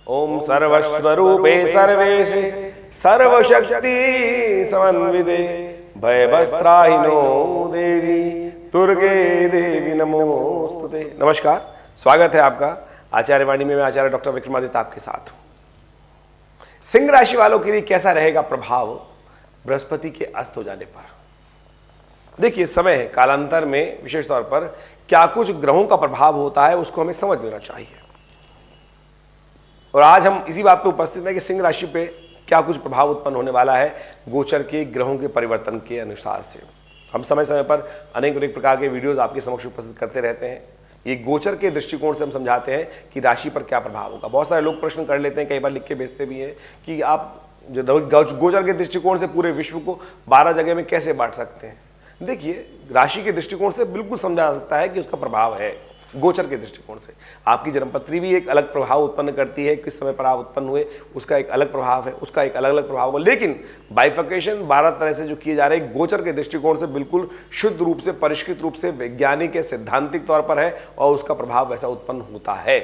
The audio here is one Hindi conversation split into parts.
ओम सर्वस्वरूपे सर्वेशे सर्वशक्ति समन्विते भयभस्त्राहिनो देवी दुर्गे देवी नमोस्तुते। नमस्कार, स्वागत है आपका आचार्यवाणी में। मैं आचार्य डॉक्टर विक्रमादित्य आपके साथ हूं। सिंह राशि वालों के लिए कैसा रहेगा प्रभाव बृहस्पति के अस्त हो जाने पर? देखिए, समय है, कालांतर में विशेष तौर पर क्या कुछ ग्रहों का प्रभाव होता है उसको हमें समझ लेना चाहिए। और आज हम इसी बात पे उपस्थित हैं कि सिंह राशि पे क्या कुछ प्रभाव उत्पन्न होने वाला है गोचर के ग्रहों के परिवर्तन के अनुसार से। हम समय समय पर अनेक प्रकार के वीडियोस आपके समक्ष उपस्थित करते रहते हैं। ये गोचर के दृष्टिकोण से हम समझाते हैं कि राशि पर क्या प्रभाव होगा। बहुत सारे लोग प्रश्न कर लेते हैं, कई बार लिख के भेजते भी हैं कि आप जो गोचर के दृष्टिकोण से पूरे विश्व को 12 जगह में कैसे बांट सकते हैं। देखिए, राशि के दृष्टिकोण से बिल्कुल समझा जा सकता है कि उसका प्रभाव है। गोचर के दृष्टिकोण से आपकी जन्मपत्री भी एक अलग प्रभाव उत्पन्न करती है। किस समय पर आप उत्पन्न हुए उसका एक अलग प्रभाव है, उसका एक अलग अलग प्रभाव है। लेकिन बाइफिकेशन 12 तरह से जो किए जा रहे हैं गोचर के दृष्टिकोण से बिल्कुल शुद्ध रूप से, परिष्कृत रूप से, वैज्ञानिक सैद्धांतिक तौर पर है और उसका प्रभाव वैसा उत्पन्न होता है।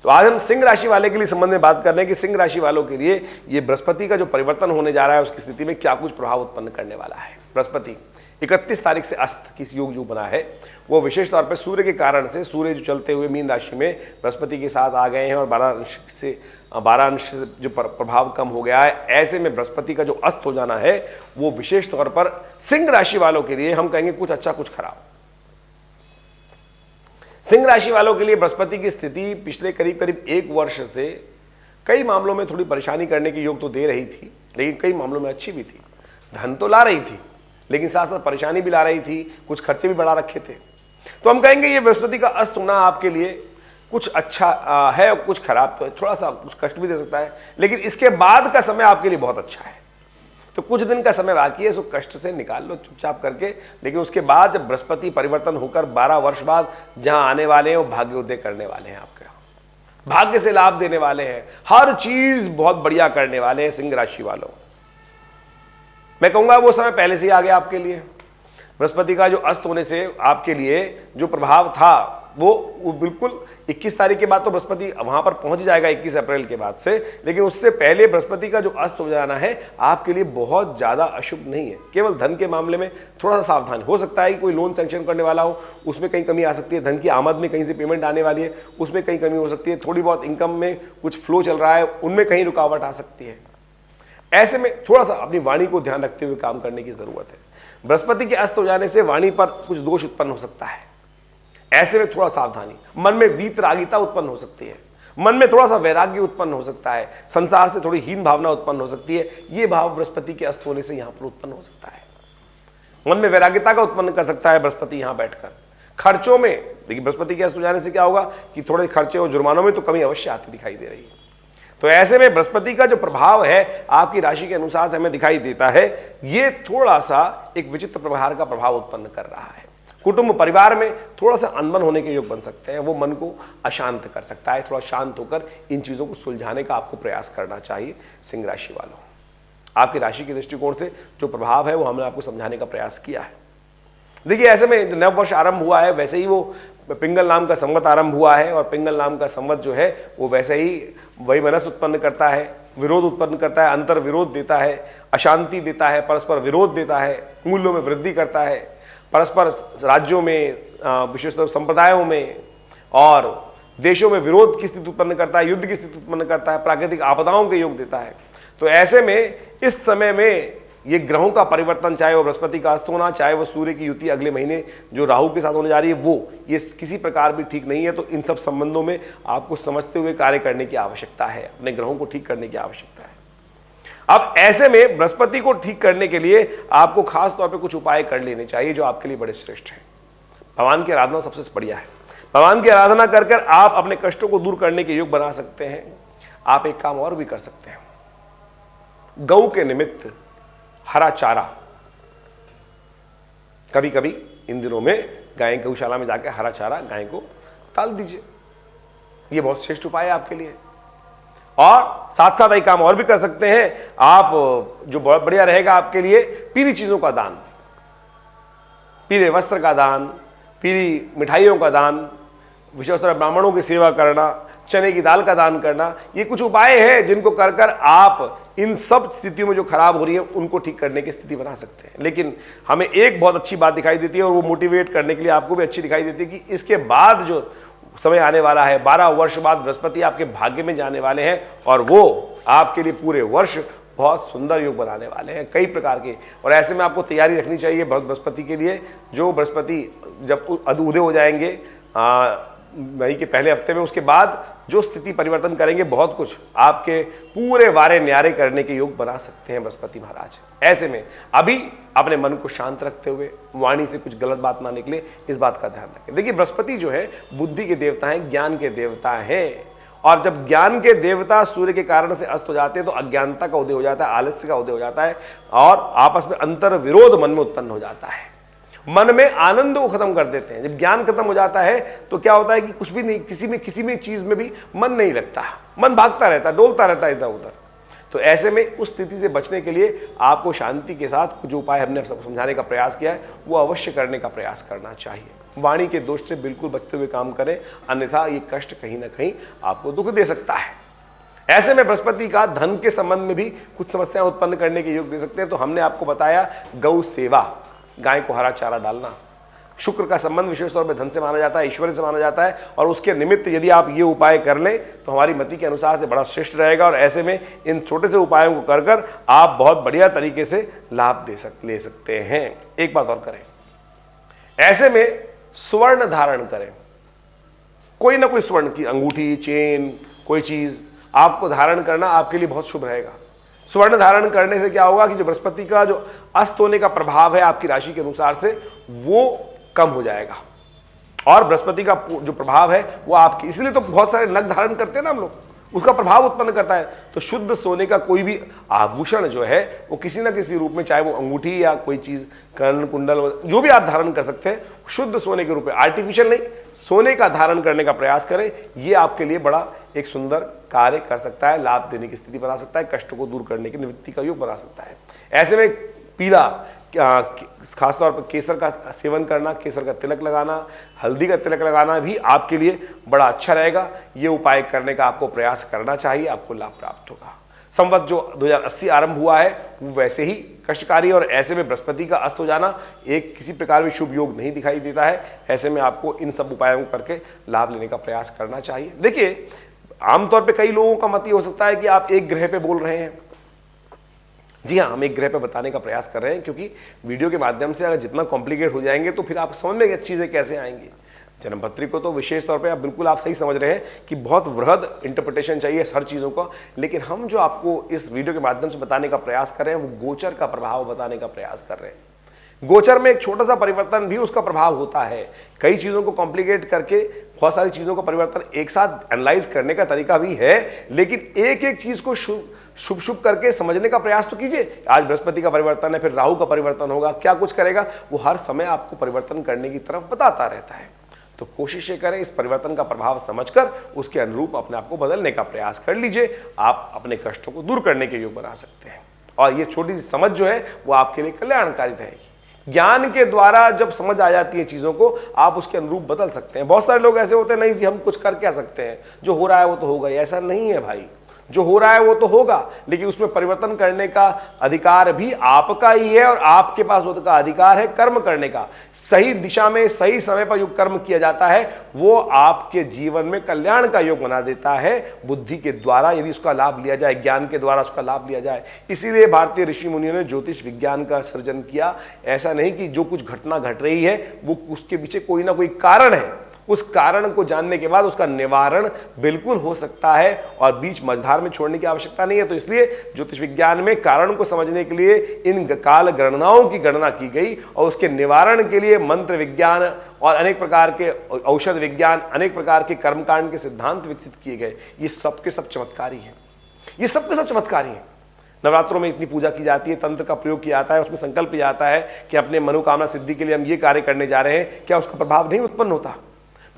तो आज हम सिंह राशि वाले के लिए संबंध में बात कर रहे हैं कि सिंह राशि वालों के लिए ये बृहस्पति का जो परिवर्तन होने जा रहा है उसकी स्थिति में क्या कुछ प्रभाव उत्पन्न करने वाला है। बृहस्पति 31 तारीख से अस्त किस योग जो बना है वो विशेष तौर पर सूर्य के कारण से, सूर्य जो चलते हुए मीन राशि में बृहस्पति के साथ आ गए हैं और 12 अंश से जो प्रभाव कम हो गया है। ऐसे में बृहस्पति का जो अस्त हो जाना है वो विशेष तौर पर सिंह राशि वालों के लिए हम कहेंगे कुछ अच्छा कुछ खराब। सिंह राशि वालों के लिए बृहस्पति की स्थिति पिछले करीब करीब 1 वर्ष से कई मामलों में थोड़ी परेशानी करने के योग तो दे रही थी, लेकिन कई मामलों में अच्छी भी थी। धन तो ला रही थी लेकिन साथ साथ परेशानी भी ला रही थी, कुछ खर्चे भी बढ़ा रखे थे। तो हम कहेंगे ये बृहस्पति का अस्त होना आपके लिए कुछ अच्छा है और कुछ खराब तो है, थोड़ा सा कुछ कष्ट भी दे सकता है। लेकिन इसके बाद का समय आपके लिए बहुत अच्छा है। तो कुछ दिन का समय बाकी है, सो कष्ट से निकाल लो चुपचाप करके। लेकिन उसके बाद जब बृहस्पति परिवर्तन होकर 12 वर्ष बाद जहां आने वाले हैं वो भाग्योदय करने वाले हैं, आपके भाग्य से लाभ देने वाले हैं, हर चीज बहुत बढ़िया करने वाले हैं सिंह राशि वालों। मैं कहूंगा वो समय पहले से ही आ गया आपके लिए। बृहस्पति का जो अस्त होने से आपके लिए जो प्रभाव था वो बिल्कुल 21 तारीख के बाद तो बृहस्पति वहां पर पहुंच जाएगा 21 अप्रैल के बाद से। लेकिन उससे पहले बृहस्पति का जो अस्त हो जाना है आपके लिए बहुत ज्यादा अशुभ नहीं है। केवल धन के मामले में थोड़ा सा सावधान हो सकता है कि कोई लोन सैंक्शन करने वाला हो उसमें कहीं कमी आ सकती है। धन की आमद में कहीं से पेमेंट आने वाली है उसमें कहीं कमी हो सकती है। थोड़ी बहुत इनकम में कुछ फ्लो चल रहा है उनमें कहीं रुकावट आ सकती है। ऐसे में थोड़ा सा अपनी वाणी को ध्यान रखते हुए काम करने की जरूरत है। बृहस्पति के अस्त हो जाने से वाणी पर कुछ दोष उत्पन्न हो सकता है। ऐसे में थोड़ा सावधानी, मन में वीतरागिता उत्पन्न हो सकती है, मन में थोड़ा सा वैराग्य उत्पन्न हो सकता है, संसार से थोड़ी हीन भावना उत्पन्न हो सकती है। यह भाव बृहस्पति के अस्त होने से यहां पर उत्पन्न हो सकता है। मन में वैराग्यता का उत्पन्न कर सकता है बृहस्पति यहां बैठकर। खर्चों में देखिए बृहस्पति के अस्त हो जाने से क्या होगा कि थोड़े खर्चे और जुर्मानों में तो कमी अवश्य आती दिखाई दे रही है। तो ऐसे में बृहस्पति का जो प्रभाव है आपकी राशि के अनुसार से हमें दिखाई देता है, ये थोड़ा सा एक विचित्र प्रभाव का प्रभाव उत्पन्न कर रहा है। कुटुंब परिवार में थोड़ा सा अनबन होने के योग बन सकते हैं। वो मन को अशांत कर सकता है। थोड़ा शांत होकर इन चीजों को सुलझाने का आपको प्रयास करना चाहिए सिंह राशि वालों। आपकी राशि के दृष्टिकोण से जो प्रभाव है वो हमने आपको समझाने का प्रयास किया है। देखिए, ऐसे में नव वर्ष आरंभ हुआ है, वैसे ही वो पिंगल नाम का संवत आरंभ हुआ है और पिंगल नाम का संवत जो है वो वैसे ही वही मनस उत्पन्न करता है, विरोध उत्पन्न करता है, अंतर विरोध देता है, अशांति देता है, परस्पर विरोध देता है, मूल्यों में वृद्धि करता है, परस्पर राज्यों में, विशेषतः संप्रदायों में और देशों में विरोध की स्थिति उत्पन्न करता है, युद्ध की स्थिति उत्पन्न करता है, प्राकृतिक आपदाओं के योग देता है। तो ऐसे में इस समय में ये ग्रहों का परिवर्तन, चाहे वो बृहस्पति का अस्त होना, चाहे वो सूर्य की युति अगले महीने जो राहु के साथ होने जा रही है वो, ये किसी प्रकार भी ठीक नहीं है। तो इन सब संबंधों में आपको समझते हुए कार्य करने की आवश्यकता है, अपने ग्रहों को ठीक करने की आवश्यकता है। अब ऐसे में बृहस्पति को ठीक करने के लिए आपको खास तौर पे कुछ उपाय कर लेने चाहिए जो आपके लिए बड़े श्रेष्ठ हैं। भगवान की आराधना सबसे बढ़िया है। भगवान की आराधना कर कर आप अपने कष्टों को दूर करने के योग बना सकते हैं। आप एक काम और भी कर सकते हैं, गौ के निमित्त हरा चारा, कभी कभी इन दिनों में गाय गौशाला में जाकर हरा चारा गाय को डाल दीजिए। यह बहुत श्रेष्ठ उपाय है आपके लिए। और साथ साथ एक काम और भी कर सकते हैं आप, जो बहुत बढ़िया रहेगा आपके लिए, पीली चीजों का दान, पीले वस्त्र का दान, पीली मिठाइयों का दान, विशेषतः ब्राह्मणों की सेवा करना, चने की दाल का दान करना, ये कुछ उपाय हैं जिनको कर कर आप इन सब स्थितियों में जो खराब हो रही है उनको ठीक करने की स्थिति बना सकते हैं। लेकिन हमें एक बहुत अच्छी बात दिखाई देती है और वो मोटिवेट करने के लिए आपको भी अच्छी दिखाई देती है कि इसके बाद जो समय आने वाला है, 12 वर्ष बाद बृहस्पति आपके भाग्य में जाने वाले हैं और वो आपके लिए पूरे वर्ष बहुत सुंदर योग बनाने वाले हैं कई प्रकार के। और ऐसे में आपको तैयारी रखनी चाहिए बृहस्पति के लिए। जो बृहस्पति जब उदय हो जाएंगे मई के पहले हफ्ते में, उसके बाद जो स्थिति परिवर्तन करेंगे, बहुत कुछ आपके पूरे वारे न्यारे करने के योग बना सकते हैं बृहस्पति महाराज। ऐसे में अभी अपने मन को शांत रखते हुए वाणी से कुछ गलत बात ना निकले, इस बात का ध्यान रखें। देखिए, बृहस्पति जो है बुद्धि के देवता हैं, ज्ञान के देवता हैं, और जब ज्ञान के देवता सूर्य के कारण से अस्त हो जाते हैं तो अज्ञानता का उदय हो जाता है, आलस्य का उदय हो जाता है और आपस में अंतर विरोध मन में उत्पन्न हो जाता है। मन में आनंद को खत्म कर देते हैं। जब ज्ञान खत्म हो जाता है तो क्या होता है कि कुछ भी नहीं, किसी भी चीज में भी मन नहीं लगता, मन भागता रहता, डोलता रहता इधर उधर। तो ऐसे में उस स्थिति से बचने के लिए आपको शांति के साथ कुछ उपाय हमने सबको समझाने का प्रयास किया है, वो अवश्य करने का प्रयास करना चाहिए। वाणी के दोष से बिल्कुल बचते हुए काम करें, अन्यथा ये कष्ट कहीं ना कहीं आपको दुख दे सकता है। ऐसे में बृहस्पति का धन के संबंध में भी कुछ समस्याएं उत्पन्न करने के योग दे सकते हैं। तो हमने आपको बताया गौ सेवा, गाय को हरा चारा डालना। शुक्र का संबंध विशेष तौर पर धन से माना जाता है, ईश्वर से माना जाता है, और उसके निमित्त यदि आप ये उपाय कर लें तो हमारी मति के अनुसार से बड़ा श्रेष्ठ रहेगा। और ऐसे में इन छोटे से उपायों को कर कर आप बहुत बढ़िया तरीके से लाभ ले सकते हैं। एक बात और करें, ऐसे में स्वर्ण धारण करें, कोई ना कोई स्वर्ण की अंगूठी, चेन, कोई चीज आपको धारण करना आपके लिए बहुत शुभ रहेगा। स्वर्ण धारण करने से क्या होगा कि जो बृहस्पति का जो अस्त होने का प्रभाव है आपकी राशि के अनुसार से वो कम हो जाएगा, और बृहस्पति का जो प्रभाव है वो आपकी, इसलिए तो बहुत सारे नग धारण करते हैं ना हम लोग, उसका प्रभाव उत्पन्न करता है। तो शुद्ध सोने का कोई भी आभूषण जो है वो किसी ना किसी रूप में, चाहे वो अंगूठी या कोई चीज, कर्ण कुंडल, जो भी आप धारण कर सकते हैं, शुद्ध सोने के रूप में, आर्टिफिशियल नहीं, सोने का धारण करने का प्रयास करें। ये आपके लिए बड़ा एक सुंदर कार्य कर सकता है, लाभ देने की स्थिति बना सकता है, कष्टों को दूर करने की निवृत्ति का योग बना सकता है। ऐसे में पीला, खासतौर पर केसर का सेवन करना, केसर का तिलक लगाना, हल्दी का तिलक लगाना भी आपके लिए बड़ा अच्छा रहेगा। ये उपाय करने का आपको प्रयास करना चाहिए, आपको लाभ प्राप्त होगा। संवत जो 2080 आरंभ हुआ है वो वैसे ही कष्टकारी, और ऐसे में बृहस्पति का अस्त हो जाना एक किसी प्रकार भी शुभ योग नहीं दिखाई देता है। ऐसे में आपको इन सब उपायों को करके लाभ लेने का प्रयास करना चाहिए। देखिए, आमतौर पे कई लोगों का मत ये हो सकता है कि आप एक ग्रह पे बोल रहे हैं। जी हाँ, हम एक ग्रह पे बताने का प्रयास कर रहे हैं, क्योंकि वीडियो के माध्यम से अगर जितना कॉम्प्लिकेट हो जाएंगे तो फिर आप समझ में चीज़ें कैसे आएंगी। जन्मपत्री को तो विशेष तौर पे आप बिल्कुल आप सही समझ रहे हैं कि बहुत वृहद इंटरप्रिटेशन चाहिए हर चीज़ों का, लेकिन हम जो आपको इस वीडियो के माध्यम से बताने का प्रयास कर रहे हैं वो गोचर का प्रभाव बताने का प्रयास कर रहे हैं। गोचर में एक छोटा सा परिवर्तन भी उसका प्रभाव होता है। कई चीज़ों को कॉम्प्लिकेट करके बहुत सारी चीज़ों का परिवर्तन एक साथ एनालाइज करने का तरीका भी है, लेकिन एक एक चीज़ को शुभ शुभ करके समझने का प्रयास तो कीजिए। आज बृहस्पति का परिवर्तन है, फिर राहु का परिवर्तन होगा, क्या कुछ करेगा, वो हर समय आपको परिवर्तन करने की तरफ बताता रहता है। तो कोशिश ये करें, इस परिवर्तन का प्रभाव समझकर उसके अनुरूप अपने आप को बदलने का प्रयास कर लीजिए। आप अपने कष्टों को दूर करने के योग बना सकते हैं, और ये छोटी सी समझ जो है वो आपके लिए कल्याणकारी रहेगी। ज्ञान के द्वारा जब समझ आ जाती है चीज़ों को, आप उसके अनुरूप बदल सकते हैं। बहुत सारे लोग ऐसे होते हैं, नहीं जी हम कुछ कर क्या सकते हैं, जो हो रहा है वो तो होगा ही। ऐसा नहीं है भाई, जो हो रहा है वो तो होगा, लेकिन उसमें परिवर्तन करने का अधिकार भी आपका ही है, और आपके पास उसका अधिकार है कर्म करने का। सही दिशा में सही समय पर जो कर्म किया जाता है वो आपके जीवन में कल्याण का योग बना देता है, बुद्धि के द्वारा यदि उसका लाभ लिया जाए, ज्ञान के द्वारा उसका लाभ लिया जाए। इसीलिए भारतीय ऋषि मुनियों ने ज्योतिष विज्ञान का सृजन किया। ऐसा नहीं कि जो कुछ घटना घट रही है वो उसके पीछे कोई ना कोई कारण है, उस कारण को जानने के बाद उसका निवारण बिल्कुल हो सकता है, और बीच मझधार में छोड़ने की आवश्यकता नहीं है। तो इसलिए ज्योतिष विज्ञान में कारण को समझने के लिए इन काल गणनाओं की गणना की गई, और उसके निवारण के लिए मंत्र विज्ञान और अनेक प्रकार के औषध विज्ञान, अनेक प्रकार के कर्मकांड के सिद्धांत विकसित किए गए। ये सब के सब चमत्कारी हैं, ये सब के सब चमत्कारी हैं। नवरात्रों में इतनी पूजा की जाती है, तंत्र का प्रयोग किया जाता है, उसमें संकल्प किया जाता है कि अपने मनोकामना सिद्धि के लिए हम ये कार्य करने जा रहे हैं, क्या उसका प्रभाव नहीं उत्पन्न होता?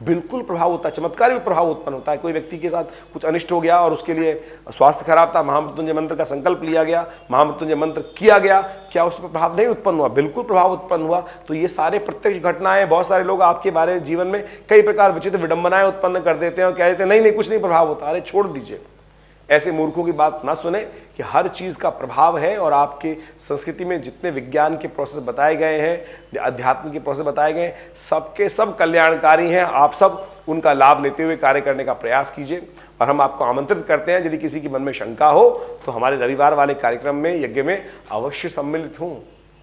बिल्कुल प्रभाव होता है, चमत्कारी प्रभाव उत्पन्न होता है। कोई व्यक्ति के साथ कुछ अनिष्ट हो गया और उसके लिए स्वास्थ्य खराब था, महामृत्युंजय मंत्र का संकल्प लिया गया, महामृत्युंजय मंत्र किया गया, क्या उस पर प्रभाव नहीं उत्पन्न हुआ? बिल्कुल प्रभाव उत्पन्न हुआ। तो ये सारे प्रत्यक्ष घटनाएं, बहुत सारे लोग आपके बारे में जीवन में कई प्रकार विचित्र विडंबनाएं उत्पन्न कर देते हैं और कह देते हैं नहीं नहीं कुछ नहीं प्रभाव होता। अरे छोड़ दीजिए, ऐसे मूर्खों की बात ना सुने कि हर चीज़ का प्रभाव है। और आपके संस्कृति में जितने विज्ञान के प्रोसेस बताए गए हैं, अध्यात्म के प्रोसेस बताए गए हैं, सबके सब कल्याणकारी हैं। आप सब उनका लाभ लेते हुए कार्य करने का प्रयास कीजिए। और हम आपको आमंत्रित करते हैं, यदि किसी के मन में शंका हो तो हमारे रविवार वाले कार्यक्रम में, यज्ञ में अवश्य सम्मिलित हों।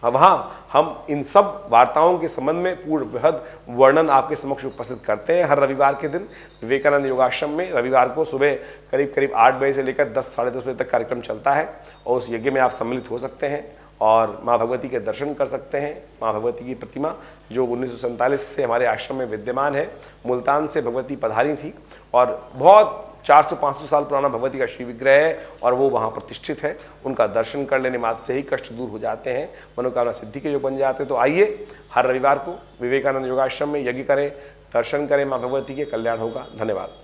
वहाँ हम इन सब वार्ताओं के संबंध में पूर्ण बृहद वर्णन आपके समक्ष उपस्थित करते हैं। हर रविवार के दिन विवेकानंद योगाश्रम में रविवार को सुबह करीब करीब 8 बजे से लेकर 10 साढ़े 10 बजे तक कार्यक्रम चलता है और उस यज्ञ में आप सम्मिलित हो सकते हैं और माँ भगवती के दर्शन कर सकते हैं। माँ भगवती की प्रतिमा जो 1947 से हमारे आश्रम में विद्यमान है, मुल्तान से भगवती पधारी थी और बहुत 400-500 साल पुराना भगवती का श्री विग्रह है और वो वहाँ प्रतिष्ठित है। उनका दर्शन कर लेने मात्र से ही कष्ट दूर हो जाते हैं, मनोकामना सिद्धि के योग बन जाते हैं। तो आइए हर रविवार को विवेकानंद योगाश्रम में यज्ञ करें, दर्शन करें, माँ भगवती के कल्याण होगा। धन्यवाद।